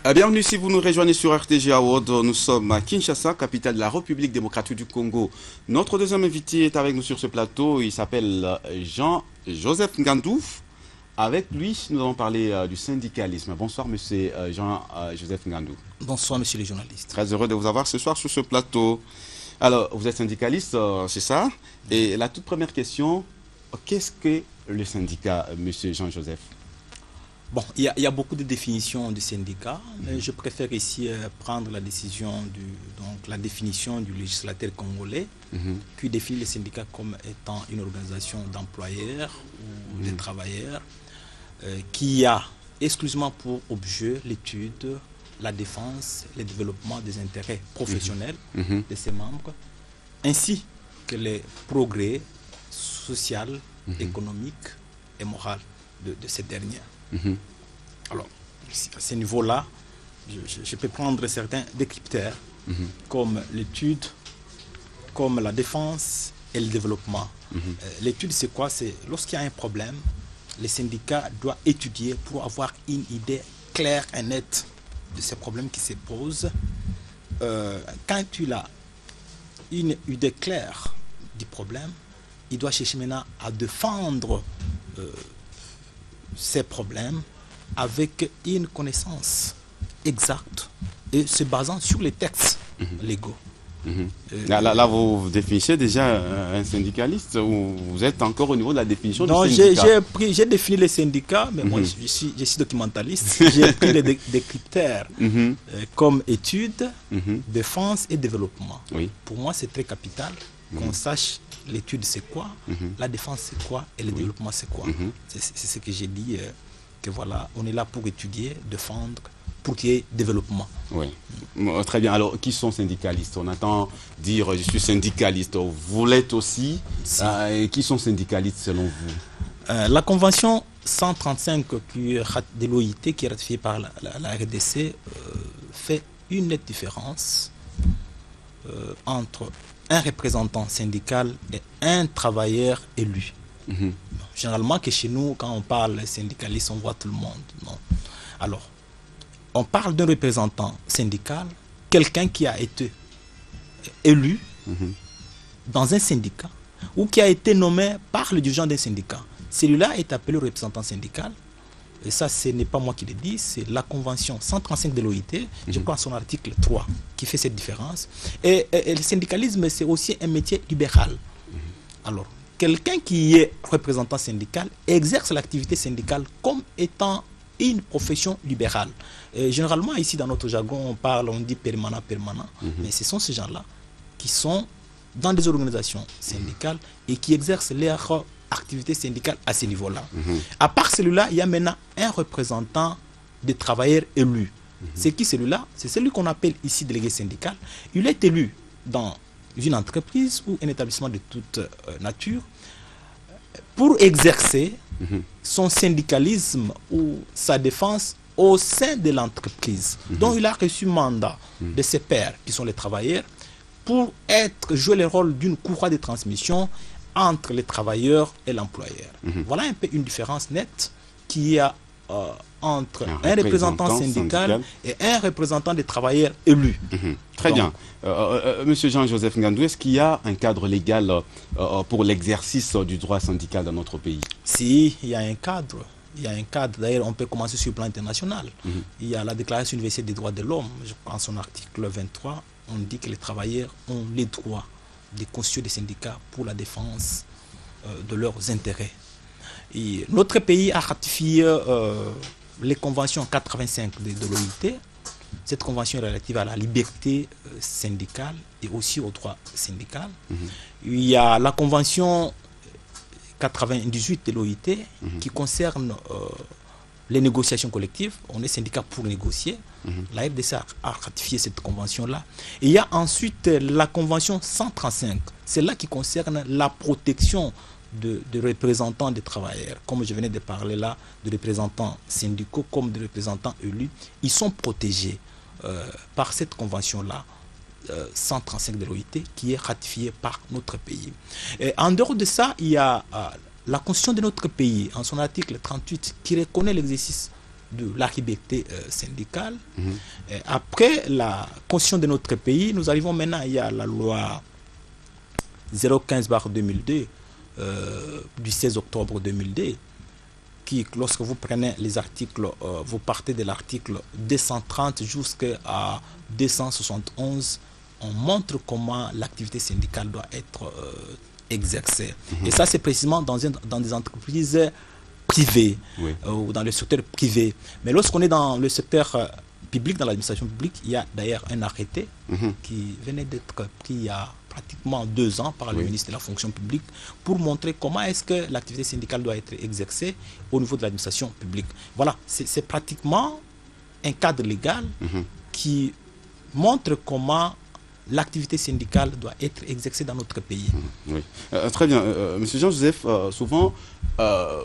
Bienvenue si vous nous rejoignez sur RTG Award. Nous sommes à Kinshasa, capitale de la République démocratique du Congo. Notre deuxième invité est avec nous sur ce plateau. Il s'appelle Jean-Joseph Ngandou. Avec lui, nous allons parler du syndicalisme. Bonsoir, monsieur Jean-Joseph Ngandou. Bonsoir, monsieur le journaliste. Très heureux de vous avoir ce soir sur ce plateau. Alors, vous êtes syndicaliste, c'est ça? Et la toute première question, qu'est-ce que le syndicat, monsieur Jean-Joseph? Bon, il y a beaucoup de définitions du syndicat, mais je préfère ici prendre la définition du législateur congolais, qui définit le syndicat comme étant une organisation d'employeurs ou de travailleurs qui a exclusivement pour objet l'étude, la défense, le développement des intérêts professionnels de ses membres, ainsi que les progrès social, économique et moral de ces dernières. Alors, à ce niveau-là, je peux prendre certains décrypteurs comme l'étude, comme la défense et le développement. L'étude, c'est quoi? C'est lorsqu'il y a un problème, les syndicats doivent étudier pour avoir une idée claire et nette de ces problèmes qui se posent. Quand tu as une idée claire du problème, il doit chercher maintenant à défendre ces problèmes avec une connaissance exacte et se basant sur les textes légaux. Là, vous définissez déjà un syndicaliste ou vous êtes encore au niveau de la définition du syndicat? J'ai défini les syndicats, mais moi je suis documentaliste. J'ai pris des critères comme études, défense et développement. Pour moi, c'est très capital qu'on sache l'étude c'est quoi, la défense c'est quoi et le développement c'est quoi. C'est ce que j'ai dit, que voilà, on est là pour étudier, défendre, pour qu'il y ait développement. Oui, très bien. Alors, qui sont syndicalistes? On entend dire je suis syndicaliste, vous l'êtes aussi. Qui sont syndicalistes selon vous? La convention 135 de l'OIT qui est ratifiée par la RDC fait une nette différence entre un représentant syndical et un travailleur élu. Généralement, que chez nous, quand on parle syndicaliste, on voit tout le monde. Non. Alors, on parle d'un représentant syndical, quelqu'un qui a été élu dans un syndicat ou qui a été nommé par le dirigeant d'un syndicat. Celui-là est appelé représentant syndical. Et ça, ce n'est pas moi qui le dis, c'est la convention 135 de l'OIT, je crois son article 3, qui fait cette différence. Et le syndicalisme, c'est aussi un métier libéral. Alors, quelqu'un qui est représentant syndical exerce l'activité syndicale comme étant une profession libérale. Et généralement, ici, dans notre jargon, on dit permanent, mais ce sont ces gens-là qui sont dans des organisations syndicales et qui exercent leur activité syndicale à ce niveau-là. À part celui-là, il y a maintenant un représentant des travailleurs élus. C'est qui celui-là? C'est celui qu'on appelle ici délégué syndical. Il est élu dans une entreprise ou un établissement de toute nature pour exercer son syndicalisme ou sa défense au sein de l'entreprise. Donc il a reçu mandat de ses pairs, qui sont les travailleurs, pour jouer le rôle d'une courroie de transmission entre les travailleurs et l'employeur. Voilà un peu une différence nette qu'il y a entre un représentant syndical et un représentant des travailleurs élus. Très bien. Monsieur Jean-Joseph Ngandou, est-ce qu'il y a un cadre légal pour l'exercice du droit syndical dans notre pays? Si, il y a un cadre. Il y a un cadre. D'ailleurs, on peut commencer sur le plan international. Il y a la Déclaration universelle des droits de l'homme. Je prends son article 23. On dit que les travailleurs ont les droits de constituer des syndicats pour la défense de leurs intérêts. Et notre pays a ratifié les conventions 85 de l'OIT. Cette convention est relative à la liberté syndicale et aussi au droit syndical. Il y a la convention 98 de l'OIT qui concerne les négociations collectives. On est syndicat pour négocier. La RDC a ratifié cette convention-là. Et il y a ensuite la convention 135. C'est là qui concerne la protection de représentants des travailleurs. Comme je venais de parler là, de représentants syndicaux comme de représentants élus. Ils sont protégés par cette convention-là. 135 de l'OIT qui est ratifiée par notre pays. Et en dehors de ça, il y a la Constitution de notre pays, en son article 38, qui reconnaît l'exercice de la liberté syndicale. Et après la constitution de notre pays, nous arrivons maintenant, il y a la loi 015/2002 du 16 octobre 2002 qui, lorsque vous prenez les articles, vous partez de l'article 230 jusqu'à 271, on montre comment l'activité syndicale doit être exercée. Et ça, c'est précisément dans des entreprises privées ou dans le secteur privé. Mais lorsqu'on est dans le secteur public, dans l'administration publique, il y a d'ailleurs un arrêté qui venait d'être pris il y a pratiquement 2 ans par le ministre de la fonction publique pour montrer comment est-ce que l'activité syndicale doit être exercée au niveau de l'administration publique. Voilà, c'est pratiquement un cadre légal qui montre comment l'activité syndicale doit être exercée dans notre pays. Très bien. Monsieur Jean-Joseph, souvent,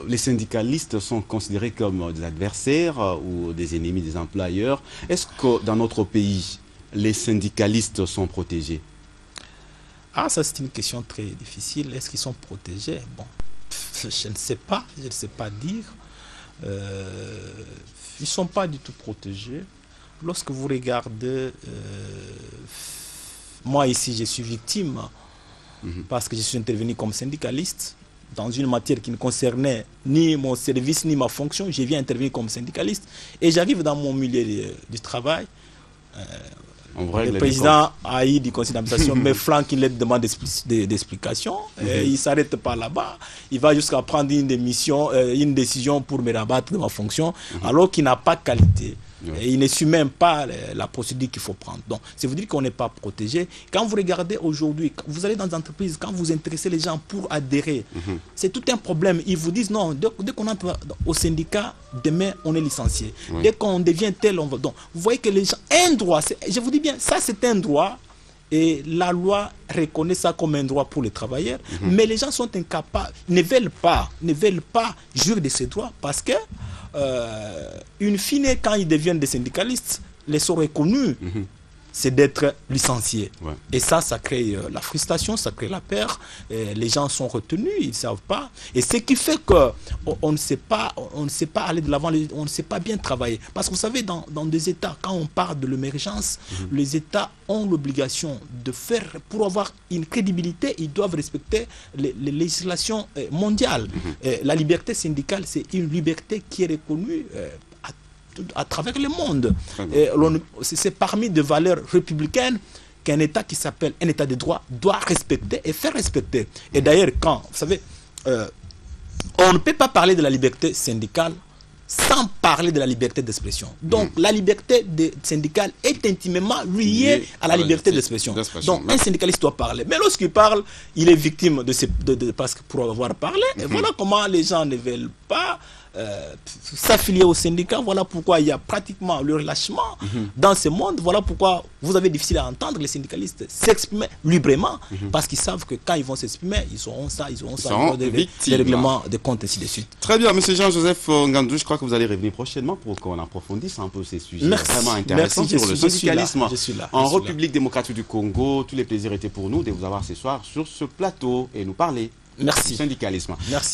les syndicalistes sont considérés comme des adversaires ou des ennemis des employeurs. Est-ce que dans notre pays, les syndicalistes sont protégés? Ah, ça c'est une question très difficile. Est-ce qu'ils sont protégés? Bon, je ne sais pas dire. Ils ne sont pas du tout protégés. Lorsque vous regardez... moi ici, je suis victime parce que je suis intervenu comme syndicaliste dans une matière qui ne concernait ni mon service ni ma fonction. Je viens intervenir comme syndicaliste et j'arrive dans mon milieu du travail. Le président AI du conseil d'administration me flanque une lettre de demande d'explication. Il ne s'arrête pas là-bas. Il va jusqu'à prendre une décision pour me rabattre de ma fonction alors qu'il n'a pas qualité. Et il ne suit même pas la procédure qu'il faut prendre. Donc, c'est vous dire qu'on n'est pas protégé. Quand vous regardez aujourd'hui, vous allez dans des entreprises, quand vous intéressez les gens pour adhérer, c'est tout un problème. Ils vous disent non, dès qu'on entre au syndicat, demain, on est licencié. Dès qu'on devient tel, on va. Donc, vous voyez que les gens, un droit, je vous dis bien, ça c'est un droit. Et la loi reconnaît ça comme un droit pour les travailleurs. Mais les gens sont incapables, ne veulent pas jouir de ces droits parce que, une fine, quand ils deviennent des syndicalistes, les sont reconnus, c'est d'être licenciés. Et ça crée la frustration, ça crée la peur. Les gens sont retenus, ils ne savent pas. Et ce qui fait qu'on ne sait pas aller de l'avant, on ne sait pas bien travailler. Parce que vous savez, dans des États, quand on parle de l'émergence, les États ont l'obligation de faire, pour avoir une crédibilité, ils doivent respecter les législations mondiales. La liberté syndicale, c'est une liberté qui est reconnue à travers le monde. C'est parmi des valeurs républicaines qu'un État qui s'appelle un État de droit doit respecter et faire respecter. Et d'ailleurs, quand, vous savez, on ne peut pas parler de la liberté syndicale sans parler de la liberté d'expression. Donc, la liberté syndicale est intimement liée à la liberté d'expression. Donc, un syndicaliste doit parler. Mais lorsqu'il parle, il est victime parce que pour avoir parlé. Et voilà comment les gens ne veulent pas s'affilier au syndicat. Voilà pourquoi il y a pratiquement le relâchement dans ce monde. Voilà pourquoi vous avez difficile à entendre les syndicalistes s'exprimer librement parce qu'ils savent que quand ils vont s'exprimer, ils auront des règlements de compte, ainsi de suite. Très bien, monsieur Jean-Joseph Ngandou, je crois que vous allez revenir prochainement pour qu'on approfondisse un peu ces sujets vraiment intéressants sur le syndicalisme en République démocratique du Congo. Tous les plaisirs étaient pour nous de vous avoir ce soir sur ce plateau et nous parler du syndicalisme. Merci.